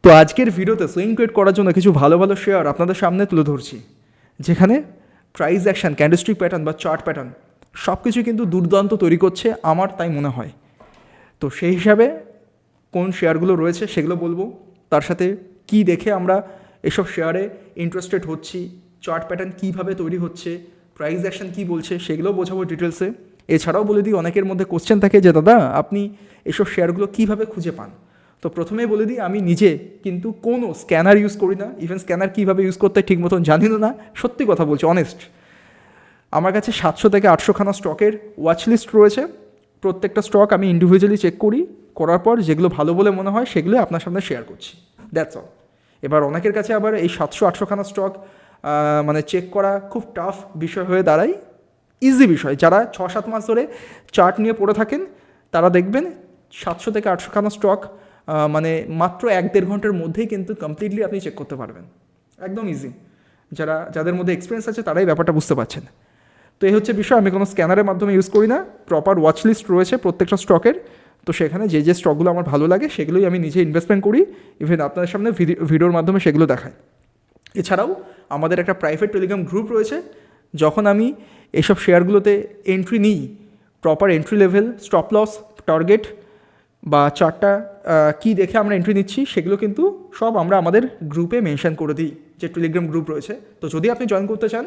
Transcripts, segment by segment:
তো আজকের ভিডিওতে সুইং ট্রেড করার জন্য কিছু ভালো ভালো শেয়ার আপনাদের সামনে তুলে ধরছি, যেখানে প্রাইস অ্যাকশন, ক্যান্ডেলস্টিক প্যাটার্ন বা চার্ট প্যাটার্ন সব কিছু কিন্তু দুর্দান্ত তৈরি করছে আমার তাই মনে হয়। তো সেই হিসাবে কোন শেয়ারগুলো রয়েছে সেগুলো বলবো, তার সাথে কি দেখে আমরা এসব শেয়ারে ইন্টারেস্টেড হচ্ছি, চার্ট প্যাটার্ন কীভাবে তৈরি হচ্ছে, প্রাইস অ্যাকশন কী বলছে সেগুলোও বোঝাবো ডিটেলসে। এছাড়াও বলে দিই, অনেকের মধ্যে কোশ্চেন থাকে যে দাদা আপনি এসব শেয়ারগুলো কীভাবে খুঁজে পান। তো প্রথমেই বলে দিই, আমি নিজে কিন্তু কোনো স্ক্যানার ইউজ করি না, ইভেন স্ক্যানার কীভাবে ইউজ করতে ঠিক মতন জানি না, সত্যি কথা বলছি, অনেস্ট। আমার কাছে 700 থেকে 800 খানা স্টকের ওয়াচ লিস্ট রয়েছে। প্রত্যেকটা স্টক আমি ইন্ডিভিজুয়ালি চেক করি, করার পর যেগুলো ভালো বলে মনে হয় সেগুলো আপনার সামনে শেয়ার করছি, দ্যাটস অল। এবার অনেকের কাছে আবার এই 700-800 খানা স্টক মানে চেক করা খুব টাফ বিষয় হয়ে দাঁড়ায়। ইজি বিষয়, যারা 6-7 মাস ধরে চার্ট নিয়ে পড়ে থাকেন তারা দেখবেন 700 থেকে 800 খানা স্টক মানে মাত্র 1-1.5 ঘন্টার মধ্যেই কিন্তু কমপ্লিটলি আপনি চেক করতে পারবেন, একদম ইজি। যাদের মধ্যে এক্সপিরিয়েন্স আছে তারাই ব্যাপারটা বুঝতে পারছেন। তো এই হচ্ছে বিষয়, আমি কোনো স্ক্যানারের মাধ্যমে ইউজ করি না, প্রপার ওয়াচ লিস্ট রয়েছে প্রত্যেকটা স্টকের। তো সেখানে যে যে স্টকগুলো আমার ভালো লাগে সেগুলোই আমি নিজে ইনভেস্টমেন্ট করি, ইভেন আপনাদের সামনে ভিডিওর মাধ্যমে সেগুলো দেখাই। এছাড়াও আমাদের একটা প্রাইভেট টেলিগ্রাম গ্রুপ রয়েছে। যখন আমি এইসব শেয়ারগুলোতে এন্ট্রি নিই, proper entry level, stop loss, target বা চার্টটা কী দেখে আমরা এন্ট্রি নিচ্ছি সেগুলো কিন্তু সব আমরা আমাদের গ্রুপে মেনশন করে দিই, যে টেলিগ্রাম গ্রুপ রয়েছে। তো যদি আপনি জয়েন করতে চান,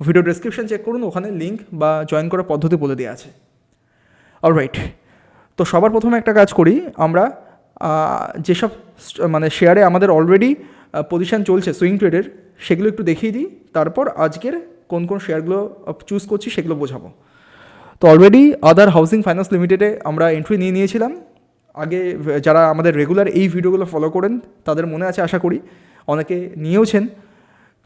ভিডিও ডেসক্রিপশন চেক করুন, ওখানে লিঙ্ক বা জয়েন করার পদ্ধতি বলে দেওয়া আছে। অলরাইট, তো সবার প্রথমে একটা কাজ করি, আমরা যেসব মানে শেয়ারে আমাদের অলরেডি পজিশান চলছে সুইং ট্রেডের সেগুলো একটু দেখিয়ে দিই, তারপর আজকের কোন কোন শেয়ারগুলো চুজ করছি সেগুলো বোঝাবো। তো অলরেডি আদার হাউজিং ফাইন্যান্স লিমিটেডে আমরা এন্ট্রি নিয়েছিলাম। আগে যারা আমাদের রেগুলার এই ভিডিওগুলো ফলো করেন তাদের মনে আছে আশা করি, অনেকে নিয়েওছেন।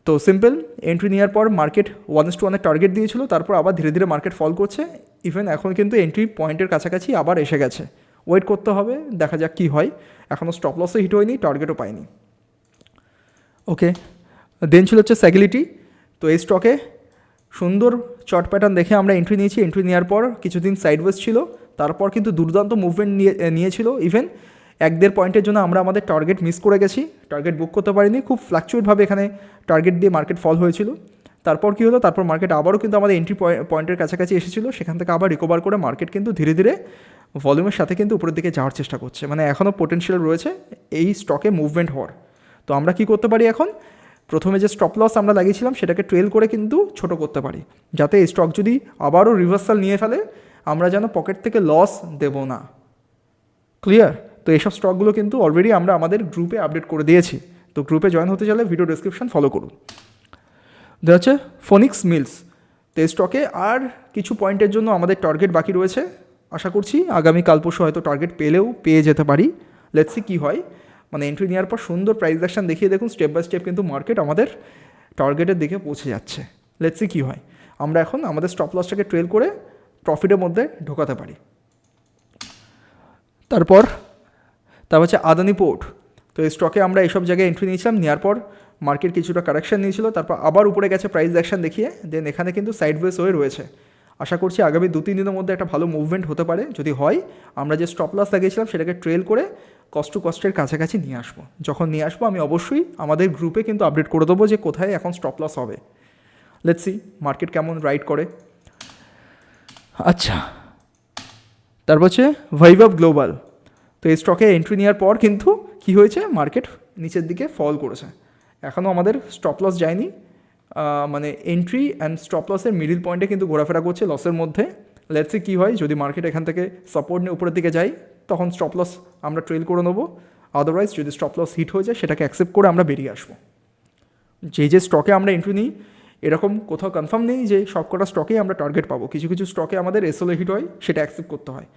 তো সিম্পল, এন্ট্রি নেওয়ার পর মার্কেট 1:1 টার্গেট দিয়েছিল, তারপর আবার ধীরে ধীরে মার্কেট ফল করছে। ইভেন এখন কিন্তু এন্ট্রি পয়েন্টের কাছাকাছি আবার এসে গেছে, ওয়েট করতে হবে, দেখা যাক কী হয়। এখনও স্টপ লসও হিট হয়নি, টার্গেটও পাইনি। ওকে, দেন ছিল হচ্ছে স্যাগিলিটি। তো এই স্টকে সুন্দর চার্ট প্যাটার্ন দেখে আমরা এন্ট্রি নিয়েছি। এন্ট্রি নেওয়ার পর কিছুদিন সাইডওয়েজ ছিল, তারপর কিন্তু দুর্দান্ত মুভমেন্ট নিয়েছিল। ইভেন 1-1.5 পয়েন্টের জন্য আমরা আমাদের টার্গেট মিস করে গেছি, টার্গেট বুক করতে পারিনি। খুব ফ্ল্যাকচুয়েটভাবে এখানে টার্গেট দিয়ে মার্কেট ফল হয়েছিল। তারপর কী হলো, তারপর মার্কেট আবারও কিন্তু আমাদের এন্ট্রি পয়েন্টের কাছাকাছি এসেছিলো, সেখান থেকে আবার রিকভার করে মার্কেট কিন্তু ধীরে ধীরে ভলিউমের সাথে কিন্তু উপরের দিকে যাওয়ার চেষ্টা করছে, মানে এখনও পোটেনশিয়াল রয়েছে এই স্টকে মুভমেন্ট হওয়ার। তো আমরা কি করতে পারি এখন, প্রথমে যে স্টপ লস আমরা লাগিয়েছিলাম সেটাকে ট্রেল করে কিন্তু ছোট করতে পারি, যাতে এই স্টক যদি আবারও রিভার্সাল নিয়ে ফেলে আমরা যেন পকেট থেকে লস দেব না। ক্লিয়ার? তো এইসব স্টকগুলো কিন্তু অলরেডি আমরা আমাদের গ্রুপে আপডেট করে দিয়েছি। তো গ্রুপে জয়েন হতে চাইলে ভিডিও ডেসক্রিপশন ফলো করুন। দেখা হচ্ছে ফোনিক্স মিলস। তো এই স্টকে আর কিছু পয়েন্টের জন্য আমাদের টার্গেট বাকি রয়েছে। আশা করছি আগামী কাল পরশু হয়তো টার্গেট পেয়ে যেতে পারি। লেটস সি কী হয়। মানে এন্ট্রি নেওয়ার পর সুন্দর প্রাইস অ্যাকশন দেখিয়ে দেখুন, স্টেপ বাই স্টেপ কিন্তু মার্কেট আমাদের টার্গেটের দিকে পৌঁছে যাচ্ছে। লেটস সি কী হয়। আমরা এখন আমাদের স্টপ লসটাকে ট্রেল করে প্রফিটের মধ্যে ঢোকাতে পারি। তারপর হচ্ছে আদানি পোর্ট। তো এই স্টকে আমরা এইসব জায়গায় এন্ট্রি নিয়েছিলাম, নেওয়ার পর মার্কেট কিছুটা কারেকশন নিয়েছিল, তারপর আবার উপরে গেছে প্রাইস অ্যাকশন দেখিয়ে, দেন এখানে কিন্তু সাইডওয়েজ হয়ে রয়েছে। আশা করছি আগামী 2-3 দিনের মধ্যে একটা ভালো মুভমেন্ট হতে পারে। যদি হয়, আমরা যে স্টপ লস লাগিয়েছিলাম সেটাকে ট্রেল করে কস্ট টু কস্টের কাছাকাছি নিয়ে আসবো। যখন নিয়ে আসবো আমি অবশ্যই আমাদের গ্রুপে কিন্তু আপডেট করে দেবো যে কোথায় এখন স্টপ লস হবে। লেটস সি মার্কেট কেমন রাইড করে। আচ্ছা, তারপর হচ্ছে ভাইভাব গ্লোবাল। তো এই স্টকে এন্ট্রি নেওয়ার পর কিন্তু কী হয়েছে, মার্কেট নিচের দিকে ফল করেছে। এখনও আমাদের স্টপ লস যায়নি, মানে এন্ট্রি অ্যান্ড স্টপ লসের মিডিল পয়েন্টে কিন্তু ঘোরাফেরা করছে লসের মধ্যে। লেটস সি কী হয়, যদি মার্কেট এখান থেকে সাপোর্ট নিয়ে উপরের দিকে যায় তখন স্টপ লস আমরা ট্রেল করে নেবো। আদারওয়াইজ যদি স্টপ লস হিট হয়ে যায় সেটাকে অ্যাকসেপ্ট করে আমরা বেরিয়ে আসবো। যে স্টকে আমরা এন্ট্রি নিই এরকম কোথাও কনফার্ম নেই যে সবকটা স্টকেই আমরা টার্গেট পাবো। কিছু কিছু স্টকে আমাদের এসএলও হিট হয়, সেটা অ্যাকসেপ্ট করতে হয়।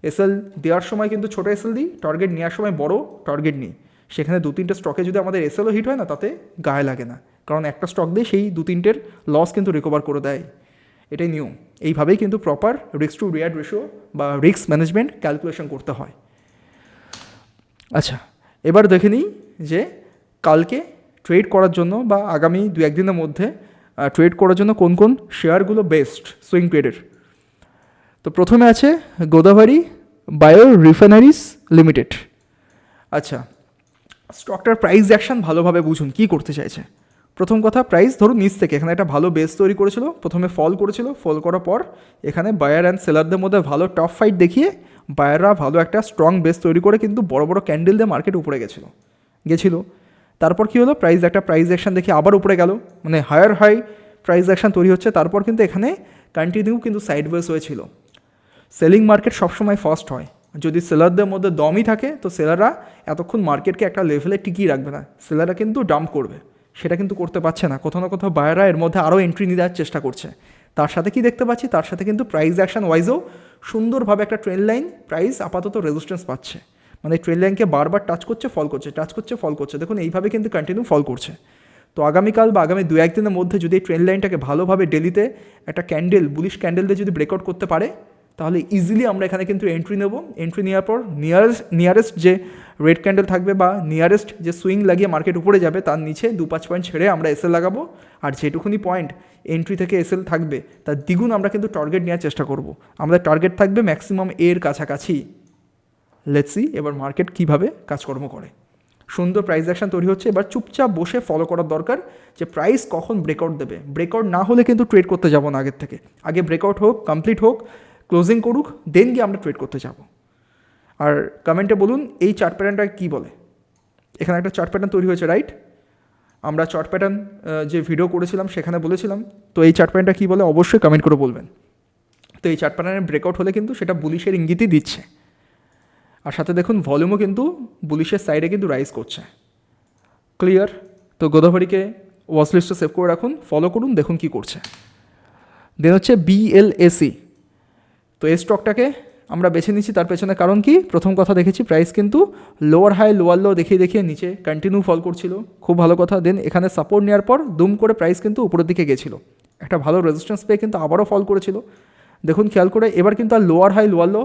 এসএল দেওয়ার সময় কিন্তু ছোটো এসএল দিই, টার্গেট নেওয়ার সময় বড় টার্গেট নিই। সেখানে 2-3টে স্টকে যদি আমাদের এসএলও হিট হয় না, তাতে গায়ে লাগে না, কারণ একটা স্টক দিয়ে সেই 2-3টের লস কিন্তু রিকভার করে দেয়। এটাই নিয়ম। এইভাবেই কিন্তু proper risk to reward ratio বা রিস্ক ম্যানেজমেন্ট ক্যালকুলেশন করতে হয়। আচ্ছা, এবার দেখে নিই যে কালকে ট্রেড করার জন্য বা আগামী 2-1 দিনের মধ্যে ট্রেড করার জন্য কোন কোন শেয়ারগুলো বেস্ট সুইং ট্রেডের। তো প্রথমে আছে গোদাবরী বায়ো রিফাইনারিজ লিমিটেড। আচ্ছা, স্টকটার প্রাইস অ্যাকশন ভালোভাবে বুঝুন কী করতে চাইছে। প্রথম কথা, প্রাইস ধরুন নিচ থেকে এখানে একটা ভালো বেস তৈরি করেছিল, প্রথমে ফল করেছিল, ফল করার পর এখানে বায়ার অ্যান্ড সেলারদের মধ্যে ভালো টপ ফাইট দেখিয়ে বায়াররা ভালো একটা স্ট্রং বেস তৈরি করে কিন্তু বড় বড় ক্যান্ডেল দিয়ে মার্কেট উপরে গেছিলো। তারপর কী হলো, একটা প্রাইস অ্যাকশন দেখে আবার উপরে গেল, মানে হায়ার হাই প্রাইস অ্যাকশন তৈরি হচ্ছে। তারপর কিন্তু এখানে কন্টিনিউ কিন্তু সাইডওয়েজ হয়েছিল। সেলিং মার্কেট সবসময় ফার্স্ট হয়, যদি সেলারদের মধ্যে দমই থাকে তো সেলাররা এতক্ষণ মার্কেটকে একটা লেভেলে টিকিয়ে রাখবে না, সেলাররা কিন্তু ডাম্প করবে, সেটা কিন্তু করতে পারছে না। কোথাও না কোথাও বায়াররা এর মধ্যে আরও এন্ট্রি নিয়ে দেওয়ার চেষ্টা করছে। তার সাথে কি দেখতে পাচ্ছি, তার সাথে কিন্তু প্রাইস অ্যাকশন ওয়াইজও সুন্দরভাবে একটা ট্রেন্ড লাইন প্রাইস আপাতত রেজিস্ট্যান্স পাচ্ছে, মানে ট্রেন্ড লাইনকে বারবার টাচ করছে, ফল করছে, টাচ করছে, ফল করছে। দেখুন এইভাবে কিন্তু কন্টিনিউ ফল করছে। তো আগামীকাল বা আগামী 2-1 দিনের মধ্যে যদি এই ট্রেন্ড লাইনটাকে ভালোভাবে ডেলিতে একটা ক্যান্ডেল, বুলিশ ক্যান্ডেল দিয়ে যদি ব্রেকআউট করতে পারে, তাহলে ইজিলি আমরা এখানে কিন্তু এন্ট্রি নেব। এন্ট্রি নেওয়ার পর নিয়ারেস্ট যে রেড ক্যান্ডেল থাকবে বা নিয়ারেস্ট যে সুইং লাগিয়ে মার্কেট উপরে যাবে তার নিচে 2-5 পয়েন্ট ছেড়ে আমরা এসএল লাগাবো। আর যেটুকুনি পয়েন্ট এন্ট্রি থেকে এসএল থাকবে তার দ্বিগুণ আমরা কিন্তু টার্গেট নেওয়ার চেষ্টা করব। আমাদের টার্গেট থাকবে ম্যাক্সিমাম এর কাছাকাছি। লেটস সি এবার মার্কেট কীভাবে কাজকর্ম করে। সুন্দর প্রাইস অ্যাকশন তৈরি হচ্ছে, এবার চুপচাপ বসে ফলো করার দরকার যে প্রাইস কখন ব্রেকআউট দেবে। ব্রেকআউট না হলে কিন্তু ট্রেড করতে যাব না আগের থেকে, আগে ব্রেকআউট হোক, কমপ্লিট হোক, ক্লোজিং করুক, দেন গিয়ে আমরা ট্রেড করতে যাব। আর কমেন্টে বলুন এই চার্ট প্যাটার্নটা কী বলে। এখানে একটা চার্ট প্যাটার্ন তৈরি হয়েছে, রাইট? আমরা চার্ট প্যাটার্ন যে ভিডিও করেছিলাম সেখানে বলেছিলাম, তো এই চার্ট প্যাটার্নটা কী বলে অবশ্যই কমেন্ট করে বলবেন। তো এই চার্ট প্যাটার্নের ব্রেকআউট হলে কিন্তু সেটা বুলিশের ইঙ্গিতই দিচ্ছে। আর সাথে দেখুন ভলিউমও কিন্তু বুলিশের সাইডে কিন্তু রাইজ করছে। ক্লিয়ার? তো গোদাবরীকে ওয়াচ লিস্টে সেভ করে রাখুন, ফলো করুন, দেখুন কি করছে। দেন হচ্ছে BLAC। তো এই স্টকটাকে আমরা বেছে নিচ্ছি, তার পেছনে কারণ কি, প্রথম কথা দেখেছি প্রাইস কিন্তু লোয়ার হাই লোয়ার লো দেখিয়ে নিচে কন্টিনিউ ফল করছিল, খুব ভালো কথা। দেন এখানে সাপোর্ট নেওয়ার পর দুম করে প্রাইস কিন্তু উপরের দিকে গেছিলো, একটা ভালো রেজিস্ট্যান্স পেয়ে কিন্তু আবারও ফল করেছিল। দেখুন খেয়াল করে এবার কিন্তু আর লোয়ার হাই লোয়ার লো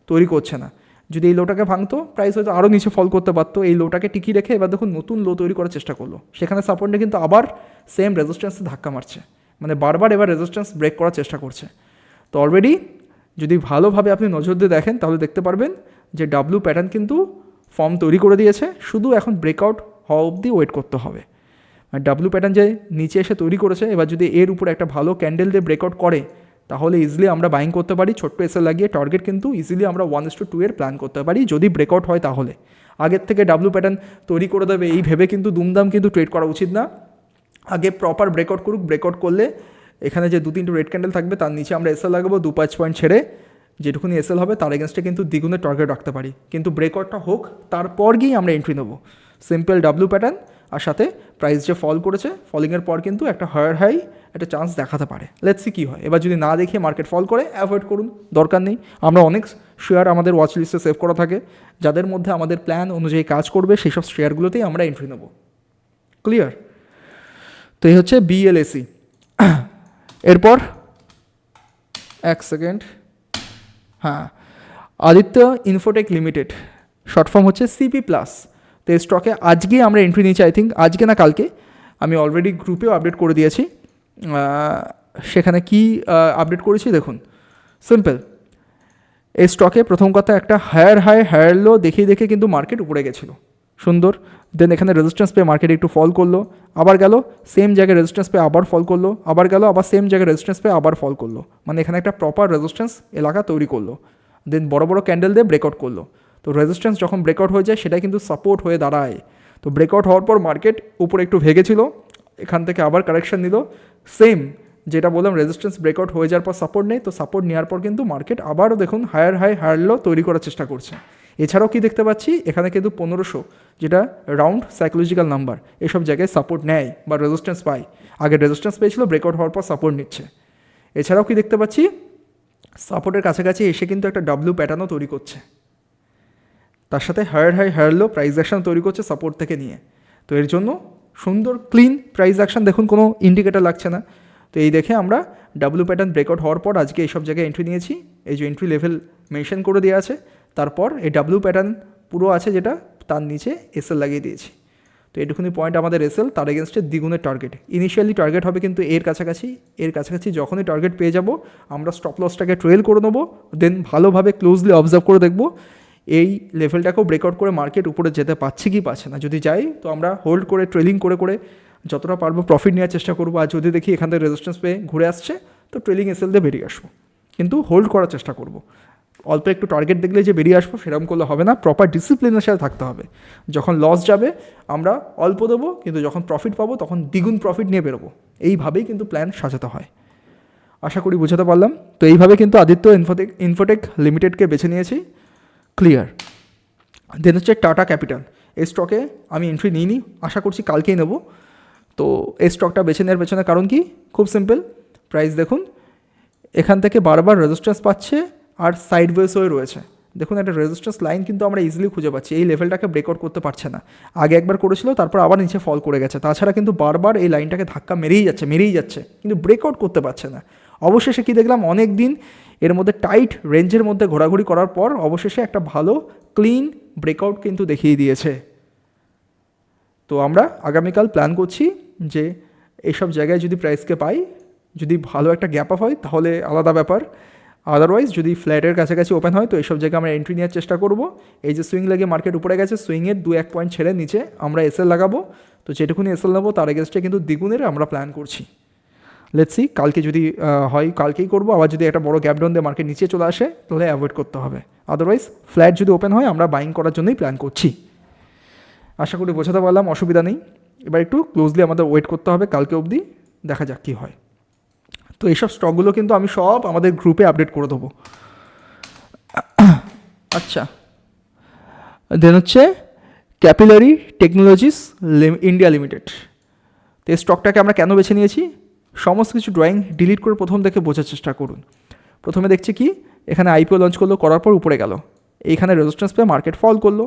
তৈরি করছে না। যদি এই লোটাকে ভাঙতো প্রাইস হয়তো আরও নিচে ফল করতে পারতো। এই লোটাকে টিকিয়ে রেখে এবার দেখুন নতুন লো তৈরি করার চেষ্টা করলো, সেখানে সাপোর্টে কিন্তু আবার সেম রেজিস্ট্যান্সে ধাক্কা মারছে, মানে বারবার এবার রেজিস্ট্যান্স ব্রেক করার চেষ্টা করছে। তো অলরেডি যদি ভালোভাবে আপনি নজর দিয়ে দেখেন তাহলে দেখতে পারবেন যে ডাব্লু প্যাটার্ন কিন্তু ফর্ম তৈরি করে দিয়েছে, শুধু এখন ব্রেকআউট হওয়া অবধি ওয়েট করতে হবে। মানে ডাব্লু প্যাটার্ন যে নিচে এসে তৈরি করেছে, এবার যদি এর উপরে একটা ভালো ক্যান্ডেল দিয়ে ব্রেকআউট করে তাহলে ইজিলি আমরা বাইং করতে পারি, ছোট্ট এসে লাগিয়ে টার্গেট কিন্তু ইজিলি আমরা 1:2 এর প্ল্যান করতে পারি যদি ব্রেকআউট হয়। তাহলে আগের থেকে ডাব্লু প্যাটার্ন তৈরি করে দেবে এই ভেবে কিন্তু দুমদাম কিন্তু ট্রেড করা উচিত না। আগে প্রপার ব্রেকআউট করুক, ব্রেকআউট করলে এখানে যে 2-3 রেড ক্যান্ডেল থাকবে তার নিচে আমরা এসএল লাগাবো, 2-5 পয়েন্ট ছেড়ে যেটুকুনি এসএল হবে তার এগেনস্টে কিন্তু দ্বিগুণের টার্গেট রাখতে পারি। কিন্তু ব্রেকআউটটা হোক, তারপর গিয়ে আমরা এন্ট্রি নেবো। সিম্পল ডাব্লু প্যাটার্ন, আর সাথে প্রাইস যে ফল করেছে, ফলিংয়ের পর কিন্তু একটা হায়ার হাই একটা চান্স দেখাতে পারে। লেটস সি কী হয়। এবার যদি না দেখিয়ে মার্কেট ফল করে অ্যাভয়েড করুন, দরকার নেই। আমরা অনেক শেয়ার আমাদের ওয়াচ লিস্টে সেভ করা থাকে, যাদের মধ্যে আমাদের প্ল্যান অনুযায়ী কাজ করবে সেই সব শেয়ারগুলোতেই আমরা এন্ট্রি নেব। ক্লিয়ার? তো এই হচ্ছে BLAC। এরপর এক সেকেন্ড, হ্যাঁ, Aditya Infotech limited, short form হচ্ছে CP+। তো এই স্টকে আজকে আমরা এন্ট্রি নিয়েছি, আই থিঙ্ক আজকে না কালকে। আমি অলরেডি গ্রুপেও আপডেট করে দিয়েছি। সেখানে কি আপডেট করেছি দেখুন, সিম্পল। এই স্টকে প্রথম কথা একটা হায়ার হাই হায়ার লো দেখে কিন্তু মার্কেট উপরে গেছিলো, সুন্দর। দেন এখানে রেজিস্ট্যান্স পেয়ে মার্কেট একটু ফল করলো, আবার গেল সেম জায়গায় রেজিস্ট্যান্স পেয়ে আবার ফল করলো, আবার গেল আবার সেম জায়গায় রেজিস্ট্যান্স পেয়ে আবার ফল করলো, মানে এখানে একটা প্রপার রেজিস্ট্যান্স এলাকা তৈরি করলো। দেন বড় বড় ক্যান্ডেল দিয়ে ব্রেকআউট করলো। তো রেজিস্ট্যান্স যখন ব্রেকআউট হয়ে যায় সেটা কিন্তু সাপোর্ট হয়ে দাঁড়ায়। তো ব্রেকআউট হওয়ার পর মার্কেট উপরে একটু ভেগেছিল, এখান থেকে আবার কারেকশন নিল। সেম যেটা বললাম, রেজিস্ট্যান্স ব্রেকআউট হয়ে যাওয়ার পর সাপোর্ট নেই, তো সাপোর্ট নেওয়ার পর কিন্তু মার্কেট আবারও দেখুন হায়ার হাই হায়ার লো তৈরি করার চেষ্টা করছে। এছাড়াও কি দেখতে পাচ্ছি, এখানে কিন্তু 1500 যেটা রাউন্ড সাইকোলজিক্যাল নাম্বার, এসব জায়গায় সাপোর্ট নেয় বা রেজিস্ট্যান্স পায়। আগে রেজিস্ট্যান্স পেয়েছিল, ব্রেকআউট হওয়ার পর সাপোর্ট নিচ্ছে। এছাড়াও কি দেখতে পাচ্ছি, সাপোর্টের কাছাকাছি এসে কিন্তু একটা ডাব্লু প্যাটার্নও তৈরি করছে, তার সাথে higher high higher low price action তৈরি করছে সাপোর্ট থেকে নিয়ে। তো এর জন্য সুন্দর ক্লিন প্রাইস অ্যাকশন, দেখুন কোনো ইন্ডিকেটার লাগছে না। তো এই দেখে আমরা ডাব্লু প্যাটার্ন ব্রেকআউট হওয়ার পর আজকে এইসব জায়গায় এন্ট্রি নিয়েছি। এই যে এন্ট্রি লেভেল মেনশন করে দেওয়া আছে, তারপর এই ডাব্লু প্যাটার্ন পুরো আছে যেটা, তার নিচে এসএল লাগিয়ে দিয়েছি। তো এটুকুনি পয়েন্ট আমাদের এসএল, তার এগেনস্টে দ্বিগুণের টার্গেট। ইনিশিয়ালি টার্গেট হবে কিন্তু এর কাছাকাছি যখনই টার্গেট পেয়ে যাব আমরা স্টপ লসটাকে ট্রেল করে নেবো। দেন ভালোভাবে ক্লোজলি অবজার্ভ করে দেখব এই লেভেলটাকেও ব্রেকআউট করে মার্কেট উপরে যেতে পারছে কি পাচ্ছে না। যদি যাই তো আমরা হোল্ড করে ট্রেলিং করে করে যতটা পারবো প্রফিট নেওয়ার চেষ্টা করবো। আর যদি দেখি এখান থেকে রেজিস্ট্যান্স পেয়ে ঘুরে আসছে তো ট্রেলিং এসএল দিয়ে বেরিয়ে আসবো, কিন্তু হোল্ড করার চেষ্টা করব। অল্প একটু টার্গেট দেখলে যে বেরিয়ে আসবো সেরকম করলে হবে না, প্রপার ডিসিপ্লিনের সাথে থাকতে হবে। যখন লস যাবে আমরা অল্প দেবো, কিন্তু যখন প্রফিট পাবো তখন দ্বিগুণ প্রফিট নিয়ে বেরোবো। এইভাবেই কিন্তু প্ল্যান সাজাতে হয়। আশা করি বোঝাতে পারলাম। তো এইভাবে কিন্তু আদিত্য ইনফোটেক লিমিটেডকে বেছে নিয়েছি। ক্লিয়ার। দেন হচ্ছে টাটা ক্যাপিটাল। এই স্টকে আমি এন্ট্রি নিইনি, আশা করছি কালকেই নেব। তো এই স্টকটা বেছে নেওয়ার পেছনে কারণ কি, খুব সিম্পল। প্রাইস দেখুন এখান থেকে বারবার রেজিস্ট্যান্স পাচ্ছে আর সাইডওয়েজ হয়ে রয়েছে। দেখুন একটা রেজিস্ট্যান্স লাইন কিন্তু আমরা ইজিলি খুঁজে পাচ্ছি, এই লেভেলটাকে ব্রেকআউট করতে পারছে না। আগে একবার করেছিল, তারপর আবার নিচে ফল করে গেছে। তাছাড়া কিন্তু বারবার এই লাইনটাকে ধাক্কা মেরেই যাচ্ছে, কিন্তু ব্রেকআউট করতে পারছে না। অবশেষে কি দেখলাম, অনেক দিন এর মধ্যে টাইট রেঞ্জের মধ্যে ঘোরাঘুরি করার পর অবশেষে একটা ভালো ক্লিন ব্রেকআউট কিন্তু দেখিয়ে দিয়েছে। তো আমরা আগামীকাল প্ল্যান করছি যে এইসব জায়গায় যদি প্রাইসকে পাই, যদি ভালো একটা গ্যাপ আপ হয় তাহলে আলাদা ব্যাপার। আদারওয়াইজ যদি ফ্ল্যাটের কাছাকাছি ওপেন হয় তো এইসব জায়গায় আমরা এন্ট্রি নেওয়ার চেষ্টা করব। এই যে সুইং লেগে মার্কেট উপরে গেছে, সুইংয়ের 2-1 পয়েন্ট ছেড়ে নিচে আমরা এসএল লাগাবো। তো যেটুকুনি এসএল নেবো তার এগেনস্টে কিন্তু দ্বিগুণের আমরা প্ল্যান করছি। লেটস সি কালকে যদি হয় কালকেই করবো। আবার যদি একটা বড় গ্যাপ ডাউন দিয়ে মার্কেট নিচে চলে আসে তাহলে অ্যাভয়েড করতে হবে। আদারওয়াইজ ফ্ল্যাট যদি ওপেন হয় আমরা বাইং করার জন্যই প্ল্যান করছি। আশা করি বোঝাতে পারলাম, অসুবিধা নেই। এবার একটু ক্লোজলি আমাদের ওয়েট করতে হবে কালকে অবধি, দেখা যাক কী হয়। তো এইসব স্টকগুলো কিন্তু আমি সব আমাদের গ্রুপে আপডেট করে দেবো। আচ্ছা, দেন হচ্ছে ক্যাপিলারি টেকনোলজিস ইন্ডিয়া লিমিটেড। তো এই স্টকটাকে আমরা কেন বেছে নিয়েছি, সমস্ত কিছু ড্রয়িং ডিলিট করে প্রথম দেখে বোঝার চেষ্টা করুন। প্রথমে দেখছি কি, এখানে আইপিও লঞ্চ করলো, করার পর উপরে গেল, এইখানে রেজিস্ট্যান্স পেয়ে মার্কেট ফল করলো,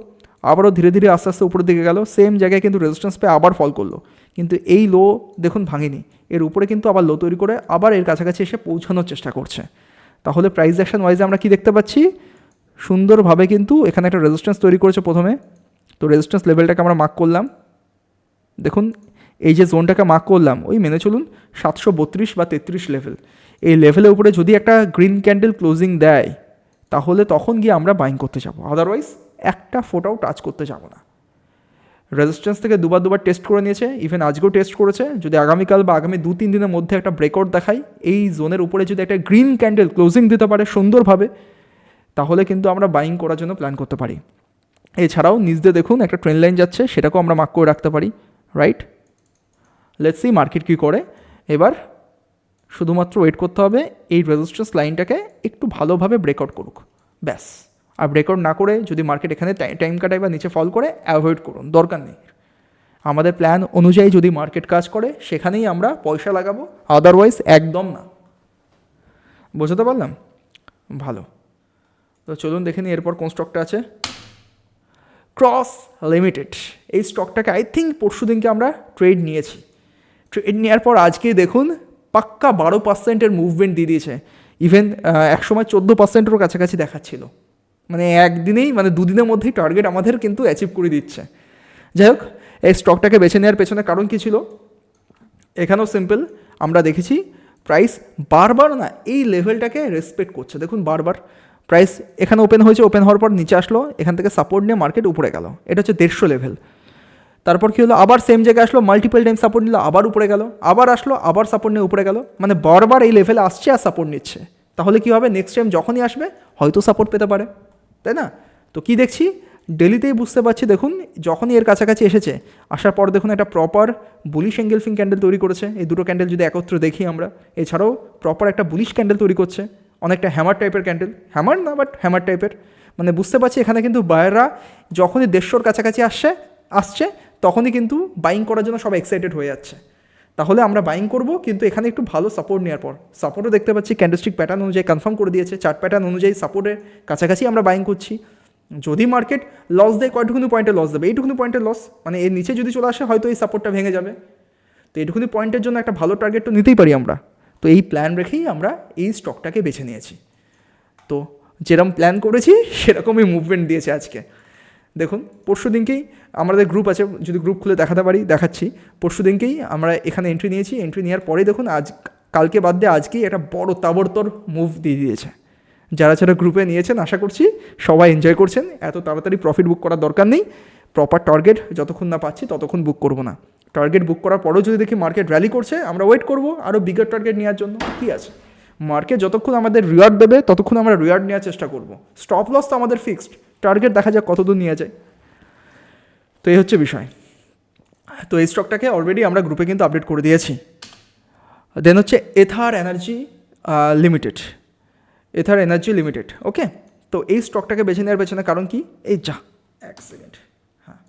আবারও ধীরে ধীরে আস্তে আস্তে উপরের দিকে গেল, সেম জায়গায় কিন্তু রেজিস্ট্যান্স পেয়ে আবার ফল করলো, কিন্তু এই লো দেখুন ভাঙেনি, এর উপরে কিন্তু আবার লো তৈরি করে আবার এর কাছাকাছি এসে পৌঁছানোর চেষ্টা করছে। তাহলে প্রাইস অ্যাকশন ওয়াইজে আমরা কি দেখতে পাচ্ছি, সুন্দরভাবে কিন্তু এখানে একটা রেজিস্ট্যান্স তৈরি করেছে প্রথমে। তো রেজিস্ট্যান্স লেভেলটাকে আমরা মার্ক করলাম, দেখুন এই যে জোনটাকে মার্ক করলাম ওই মেনে চলুন 732 বা 33 লেভেল। এই লেভেলের উপরে যদি একটা গ্রিন ক্যান্ডেল ক্লোজিং দেয় তাহলে তখন গিয়ে আমরা বাইং করতে যাব, আদারওয়াইজ একটা ফোটাও টাচ করতে যাব না। রেজিস্ট্যান্স থেকে দুবার টেস্ট করে নিয়েছে, ইভেন আজকেও টেস্ট করেছে। যদি আগামীকাল বা আগামী 2-3 দিনের মধ্যে একটা ব্রেকআউট দেখাই, এই জোনের উপরে যদি একটা গ্রিন ক্যান্ডেল ক্লোজিং দিতে পারে সুন্দরভাবে, তাহলে কিন্তু আমরা বাইং করার জন্য প্ল্যান করতে পারি। এছাড়াও নিচ দিয়ে দেখুন একটা ট্রেন্ড লাইন যাচ্ছে, সেটাকেও আমরা মার্ক করে রাখতে পারি, রাইট। লেটস সি মার্কেট কী করে। এবার শুধুমাত্র ওয়েট করতে হবে এই রেজিস্ট্যান্স লাইনটাকে একটু ভালোভাবে ব্রেকআউট করুক, ব্যাস। আর ব্রেকআউট না করে যদি মার্কেট এখানে টাইম কাটায় বা নিচে ফল করে, অ্যাভয়েড করুন, দরকার নেই। আমাদের প্ল্যান অনুযায়ী যদি মার্কেট কাজ করে সেখানেই আমরা পয়সা লাগাবো, আদারওয়াইজ একদম না। বোঝাতে পারলাম? ভালো। তো চলুন দেখে নিই এরপর কোন স্টকটা আছে। ক্রস লিমিটেড, এই স্টকটাকে আই থিঙ্ক পরশু দিনকে আমরা ট্রেড নিয়েছি। ট্রেড নেওয়ার পর আজকে দেখুন পাক্কা 12% মুভমেন্ট দিয়ে দিয়েছে। ইভেন একসময় 14%-এরও কাছাকাছি দেখাচ্ছিল। মানে একদিনেই, মানে দুদিনের মধ্যেই টার্গেট আমাদের কিন্তু অ্যাচিভ করে দিচ্ছে। যাই হোক, এই স্টকটাকে বেছে নেওয়ার পেছনে কারণ কী ছিল, এখানেও সিম্পল। আমরা দেখেছি প্রাইস বারবার না এই লেভেলটাকে রেসপেক্ট করছে। দেখুন বারবার প্রাইস এখানে ওপেন হয়েছে, ওপেন হওয়ার পর নিচে আসলো, এখান থেকে সাপোর্ট নিয়ে মার্কেট উপরে গেল, এটা হচ্ছে 150 লেভেল। তারপর কী হলো, আবার সেম জায়গায় আসলো, মাল্টিপল টাইম সাপোর্ট নিল, আবার উপরে গেল, আবার আসলো, আবার সাপোর্ট নিয়ে উপরে গেল। মানে বারবার এই লেভেলে আসছে আর সাপোর্ট নিচ্ছে। তাহলে কী হবে, নেক্সট টাইম যখনই আসবে হয়তো সাপোর্ট পেতে পারে, তাই না? তো কী দেখছি, ডেলিতেই বুঝতে পারছি, দেখুন যখনই এর কাছাকাছি এসেছে, আসার পর দেখুন একটা প্রপার বুলিশ এঙ্গেলফিং ক্যান্ডেল তৈরি করেছে। এই দুটো ক্যান্ডেল যদি একত্রে দেখি আমরা, এছাড়াও প্রপার একটা বুলিশ ক্যান্ডেল তৈরি করছে, অনেকটা হ্যামার টাইপের ক্যান্ডেল, হ্যামার না বাট হ্যামার টাইপের। মানে বুঝতে পারছি এখানে কিন্তু বায়াররা যখনই 150-র কাছাকাছি আসছে তখনই কিন্তু বাইং করার জন্য সব এক্সাইটেড হয়ে যাচ্ছে। তাহলে আমরা বাইং করব, কিন্তু এখানে একটু ভালো সাপোর্ট নেওয়ার পর, সাপোর্টও দেখতে পাচ্ছি ক্যান্ডেলস্টিক প্যাটার্ন অনুযায়ী কনফার্ম করে দিয়েছে, চার্ট প্যাটার্ন অনুযায়ী সাপোর্টের কাছাকাছি আমরা বাইং করছি। যদি মার্কেট লস দেয়, কয়টুকুনি পয়েন্টে লস দেবে, এইটুকুনি পয়েন্টের লস, মানে এর নিচে যদি চলে আসে হয়তো এই সাপোর্টটা ভেঙে যাবে। তো এইটুকুনি পয়েন্টের জন্য একটা ভালো টার্গেট তো নিতেই পারি আমরা। তো এই প্ল্যান রেখেই আমরা এই স্টকটাকে বেছে নিয়েছি। তো যেরকম প্ল্যান করেছি সেরকমই মুভমেন্ট দিয়েছে আজকে। দেখুন পরশু দিনকেই আমাদের গ্রুপ আছে, যদি গ্রুপ খুলে দেখাতে পারি দেখাচ্ছি। পরশু দিনকেই আমরা এখানে এন্ট্রি নিয়েছি, এন্ট্রি নেওয়ার পরেই দেখুন কালকে বাদ দিয়ে আজকেই একটা বড় তাবড়তোড় মুভ দিয়ে দিয়েছে। যারা যারা গ্রুপে নিয়েছেন আশা করছি সবাই এনজয় করছেন। এত তাড়াতাড়ি প্রফিট বুক করার দরকার নেই, প্রপার টার্গেট যতক্ষণ না পাচ্ছি ততক্ষণ বুক করব না। টার্গেট বুক করার পরেও যদি দেখি মার্কেট র্যালি করছে, আমরা ওয়েট করব আরও বিগার টার্গেট নেওয়ার জন্য। কী আছে, মার্কেট যতক্ষণ আমাদের রিওয়ার্ড দেবে ততক্ষণ আমরা রিওয়ার্ড নেওয়ার চেষ্টা করব। স্টপ লস তো আমাদের ফিক্সড, টার্গেট দেখা যাক কতদূর নিয়ে যায়। তো এই হচ্ছে বিষয়। তো এই স্টকটাকে অলরেডি আমরা গ্রুপে কিন্তু আপডেট করে দিয়েছি। দেন হচ্ছে এথার এনার্জি লিমিটেড, এথার এনার্জি লিমিটেড। ওকে, তো এই স্টকটাকে বেছে নেওয়ার পেছনে কারণ কি, এই যা এক সেকেন্ড, হ্যাঁ,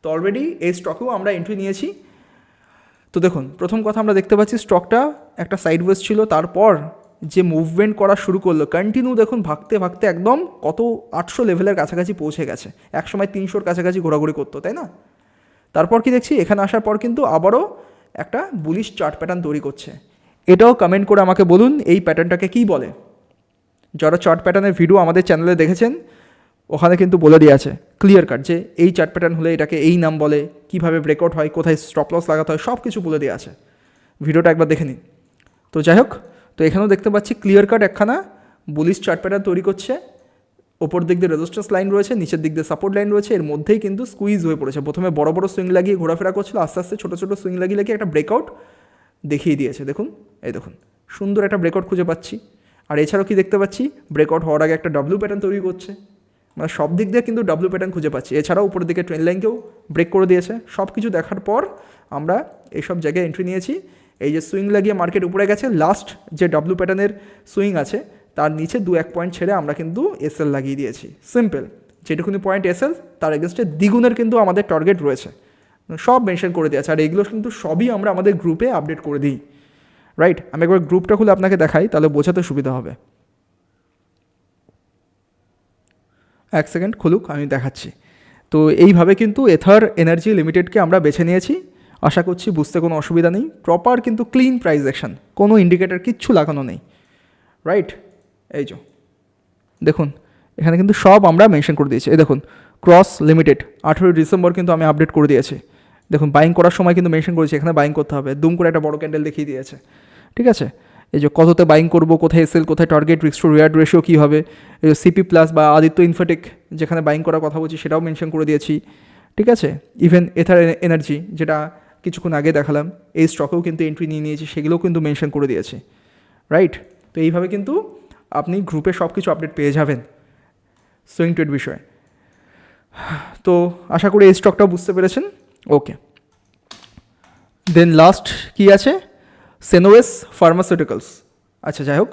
তো অলরেডি এই স্টকেও আমরা এন্ট্রি নিয়েছি। তো দেখুন, প্রথম কথা আমরা দেখতে পাচ্ছি স্টকটা একটা সাইডওয়েজ ছিল, তারপর যে মুভমেন্ট করা শুরু করলো কন্টিনিউ, দেখুন ভাগতে ভাগতে একদম কত 800 লেভেলের কাছাকাছি পৌঁছে গেছে। এক সময় 300-র কাছাকাছি ঘোরাঘুরি করতো, তাই না? তারপর কি দেখছি, এখানে আসার পর কিন্তু আবারও একটা বুলিশ চার্ট প্যাটার্ন তৈরি করছে। এটাও কমেন্ট করে আমাকে বলুন এই প্যাটার্নটাকে কী বলে। যারা চার্ট প্যাটার্নের ভিডিও আমাদের চ্যানেলে দেখেছেন ওখানে কিন্তু বলে দিয়ে আছে ক্লিয়ার কাট যে এই চার্ট প্যাটার্ন হলে এটাকে এই নাম বলে, কীভাবে ব্রেকআউট হয়, কোথায় স্টপ লস লাগাতে হয়, সব কিছু বলে দেওয়া আছে। ভিডিওটা একবার দেখে নিন। তো যাই হোক, তো এখানেও দেখতে পাচ্ছি ক্লিয়ার কাট একখানা বুলিশ চার্ট প্যাটার্ন তৈরি করছে। ওপর দিক দিয়ে রেজিস্ট্যান্স লাইন রয়েছে, নিচের দিক দিয়ে সাপোর্ট লাইন রয়েছে, এর মধ্যেই কিন্তু স্কুইজ হয়ে পড়েছে। প্রথমে বড় বড় সুইং লাগিয়ে ঘোরাফেরা করছিল, আস্তে আস্তে ছোটো ছোটো সুইং লাগিয়ে লাগিয়ে একটা ব্রেকআউট দেখিয়ে দিয়েছে। দেখুন, এই দেখুন সুন্দর একটা ব্রেকআউট খুঁজে পাচ্ছি। আর এছাড়াও কি দেখতে পাচ্ছি, ব্রেকআউট হওয়ার আগে একটা ডাব্লিউ প্যাটার্ন তৈরি করছে। মানে সব দিক দিয়ে কিন্তু ডাব্লিউ প্যাটার্ন খুঁজে পাচ্ছি। এছাড়াও উপরের দিকে ট্রেন লাইনকেও ব্রেক করে দিয়েছে। সব কিছু দেখার পর আমরা এইসব জায়গায় এন্ট্রি নিয়েছি। এই যে সুইং লাগিয়ে মার্কেট উপরে গেছে, লাস্ট যে ডাব্লিউ প্যাটার্নের সুইং আছে তার নিচে 2-1 পয়েন্ট ছেড়ে আমরা কিন্তু এসএল লাগিয়ে দিয়েছি। সিম্পল, যেটুকুনি পয়েন্ট এসএল তার এগেনস্টে দ্বিগুণের কিন্তু আমাদের টার্গেট রয়েছে, সব মেনশন করে দিয়েছে। আর এগুলো কিন্তু সবই আমরা আমাদের গ্রুপে আপডেট করে দিই। রাইট, আমি একবার গ্রুপটা খুলে আপনাকে দেখাই, তাহলে বোঝাতে সুবিধা হবে। এক সেকেন্ড খুলুক, আমি দেখাচ্ছি। তো এইভাবে কিন্তু এথার এনার্জি লিমিটেডকে আমরা বেছে নিয়েছি। আশা করছি বুঝতে কোনো অসুবিধা নেই। প্রপার কিন্তু ক্লিন প্রাইস অ্যাকশন, কোনো ইন্ডিকেটার কিচ্ছু লাগানো নেই। রাইট, এই যে দেখুন এখানে কিন্তু সব আমরা মেনশন করে দিয়েছি। এই দেখুন ক্রস লিমিটেড 18 ডিসেম্বর কিন্তু আমি আপডেট করে দিয়েছি। দেখুন বাইং করার সময় কিন্তু মেনশন করেছি এখানে বাইং করতে হবে, দুম করে একটা বড় ক্যান্ডেল দেখিয়ে দিয়েছে। ঠিক আছে, এই যে কততে বাইং করব, কোথায় এসএল, কোথায় target, risk to reward ratio কী হবে, এই যে সিপি প্লাস বা আদিত্য ইনফোটেক যেখানে বাইং করার কথা বলছি সেটাও মেনশন করে দিয়েছি। ঠিক আছে, ইভেন এথার এনার্জি যেটা কিছুক্ষণ আগে দেখালাম এই স্টকেও কিন্তু এন্ট্রি নিয়ে নিয়েছি, সেগুলোও কিন্তু মেনশন করে দিয়েছি। রাইট, তো এইভাবে কিন্তু আপনি গ্রুপে সব কিছু আপডেট পেয়ে যাবেন সুইং ট্রেড বিষয়ে। তো আশা করি এই স্টকটাও বুঝতে পেরেছেন। ওকে, দেন লাস্ট কী আছে, সেনোয়েস ফার্মাসিউটিক্যালস। আচ্ছা যাই হোক,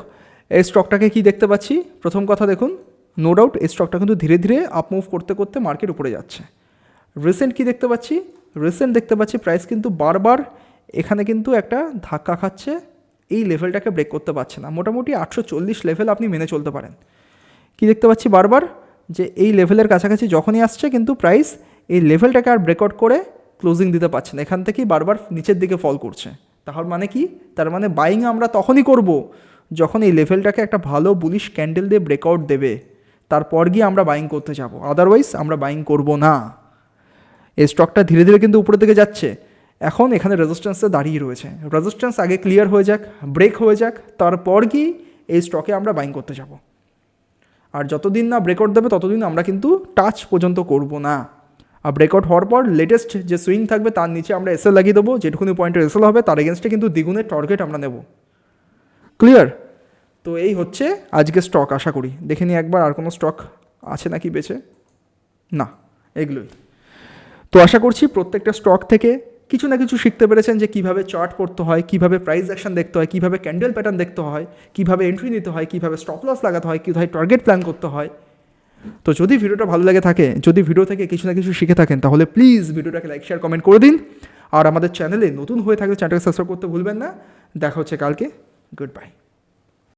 এই স্টকটাকে কি দেখতে পাচ্ছি, প্রথম কথা দেখুন, নো ডাউট এই স্টকটা কিন্তু ধীরে ধীরে আপ মুভ করতে করতে মার্কেট উপরে যাচ্ছে। রিসেন্ট কি দেখতে পাচ্ছি, রিসেন্ট দেখতে পাচ্ছি প্রাইস কিন্তু বারবার এখানে কিন্তু একটা ধাক্কা খাচ্ছে, এই লেভেলটাকে ব্রেক করতে পারছে না। মোটামুটি 840 লেভেল আপনি মেনে চলতে পারেন। কি দেখতে পাচ্ছি বারবার, যে এই লেভেলের কাছাকাছি যখনই আসছে কিন্তু প্রাইস এই লেভেলটাকে আর ব্রেকআউট করে ক্লোজিং দিতে পারছে না, এখান থেকেই বারবার নিচের দিকে ফল করছে। তাহলে মানে কি, তার মানে বাইং আমরা তখনই করব যখন এই লেভেলটাকে একটা ভালো বুলিশ ক্যান্ডেল দিয়ে ব্রেকআউট দেবে, তারপর গিয়ে আমরা বাইং করতে যাব, আদারওয়াইজ আমরা বাইং করব না। এই স্টকটা ধীরে ধীরে কিন্তু উপরের দিকে যাচ্ছে, এখন এখানে রেজিস্ট্যান্সে দাঁড়িয়ে রয়েছে। রেজিস্ট্যান্স আগে ক্লিয়ার হয়ে যাক, ব্রেক হয়ে যাক, তারপর গিয়ে এই স্টকে আমরা বাইং করতে যাব। আর যতদিন না ব্রেকআউট দেবে ততদিন আমরা কিন্তু টাচ পর্যন্ত করব না। আর ব্রেকআউট হওয়ার পর লেটেস্ট যে সুইং থাকবে তার নিচে আমরা এসএল লাগিয়ে দেবো, যেটুকুনি পয়েন্টের এসএল হবে তার এগেনস্টে কিন্তু দ্বিগুণের টার্গেট আমরা নেব। ক্লিয়ার? তো এই হচ্ছে আজকে স্টক। আশা করি দেখে নিই একবার আর কোনো স্টক আছে নাকি বেঁচে, না এগুলোই। তো আশা করছি প্রত্যেকটা স্টক থেকে কিছু না কিছু শিখতে পেরেছেন, যে কীভাবে চার্ট পড়তে হয়, কীভাবে প্রাইস অ্যাকশন দেখতে হয়, কীভাবে ক্যান্ডেল প্যাটার্ন দেখতে হয়, কীভাবে এন্ট্রি নিতে হয়, কীভাবে স্টপ লস লাগাতে হয়, কীভাবে টার্গেট প্ল্যান করতে হয়। তো যদি ভিডিওটা ভালো লাগে থাকে, যদি ভিডিও থেকে কিছু না কিছু শিখে থাকেন, তাহলে প্লিজ ভিডিওটাকে লাইক শেয়ার কমেন্ট করে দিন। আর আমাদের চ্যানেলে নতুন হয়ে থাকলে চ্যানেলটাকে সাবস্ক্রাইব করতে ভুলবেন না। দেখা হচ্ছে কালকে। Good bye.